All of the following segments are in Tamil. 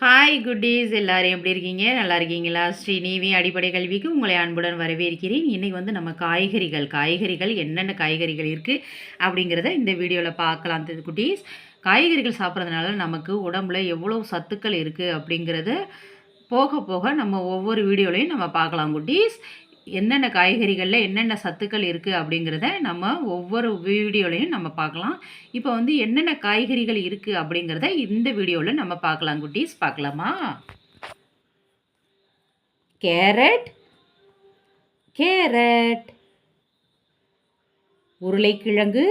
ஹாய் குட்டீஸ், எல்லாரும் எப்படி இருக்கீங்க? நல்லா இருக்கீங்களா? ஸ்ரீநீவி அடிப்படை கல்விக்கு உங்களை அன்புடன் வரவேற்கிறேன். இன்றைக்கி வந்து நம்ம காய்கறிகள் என்னென்ன காய்கறிகள் இருக்குது அப்படிங்கிறத இந்த வீடியோவில் பார்க்கலாம். குட்டீஸ், காய்கறிகள் சாப்பிட்றதுனால நமக்கு உடம்புல எவ்வளோ சத்துக்கள் இருக்குது அப்படிங்கிறத போக போக நம்ம ஒவ்வொரு வீடியோலையும் நம்ம பார்க்கலாம் குட்டீஸ். என்னென்ன காய்கறிகளில் என்னென்ன சத்துக்கள் இருக்குது அப்படிங்கிறத நம்ம ஒவ்வொரு வீடியோலையும் நம்ம பார்க்கலாம். இப்போ வந்து என்னென்ன காய்கறிகள் இருக்குது அப்படிங்கிறத இந்த வீடியோவில் நம்ம பார்க்கலாம் குட்டீஸ். பார்க்கலாமா? கேரட், உருளைக்கிழங்கு,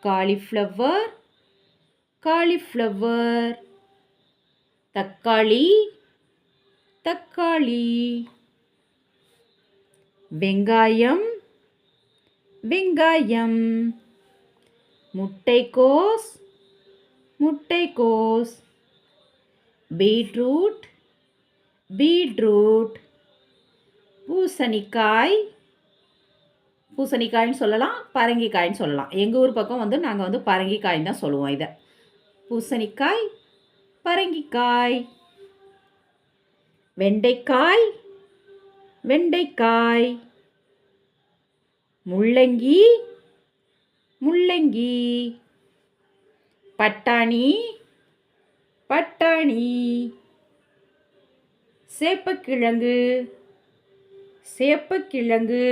காலிஃப்ளவர், தக்காளி, வெங்காயம், முட்டைக்கோஸ், பீட்ரூட், பூசணிக்காய்ன்னு சொல்லலாம், பரங்கிக்காய்ன்னு சொல்லலாம். எங்கள் ஊர் பக்கம் வந்து நாங்கள் வந்து பரங்கிக்காய்ன்னு தான் சொல்லுவோம். இதை பூசணிக்காய், பரங்கிக்காய், வெண்டைக்காய், முள்ளங்கி, பட்டாணி, சேப்பக்கிழங்கு,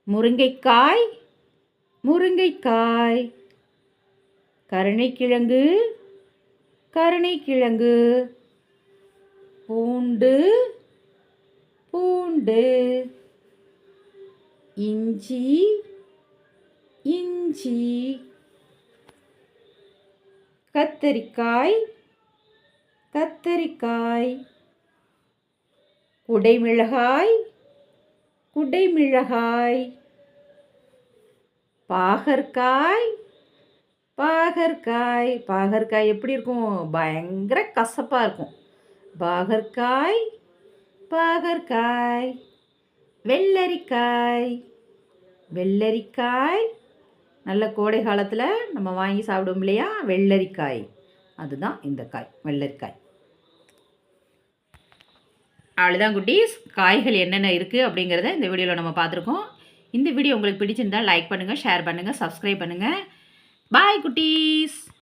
முருங்கைக்காய், கருணைக்கிழங்கு, பூண்டு, இஞ்சி, கத்தரிக்காய், குடைமிளகாய், பாகற்காய் எப்படி இருக்கும்? பயங்கர கசப்பாக இருக்கும். பாகற்காய், வெள்ளரிக்காய், நல்ல கோடை காலத்தில் நம்ம வாங்கி சாப்பிடுவோம் இல்லையா? வெள்ளரிக்காய், அதுதான் இந்த காய், வெள்ளரிக்காய். அவ்வளோதான் குட்டீஸ், காய்கள் என்னென்ன இருக்குது அப்படிங்கிறத இந்த வீடியோவில் நம்ம பார்த்துருக்கோம். இந்த வீடியோ உங்களுக்கு பிடிச்சிருந்தால் லைக் பண்ணுங்கள், ஷேர் பண்ணுங்கள், சப்ஸ்கிரைப் பண்ணுங்கள். பாய் குட்டீஸ்.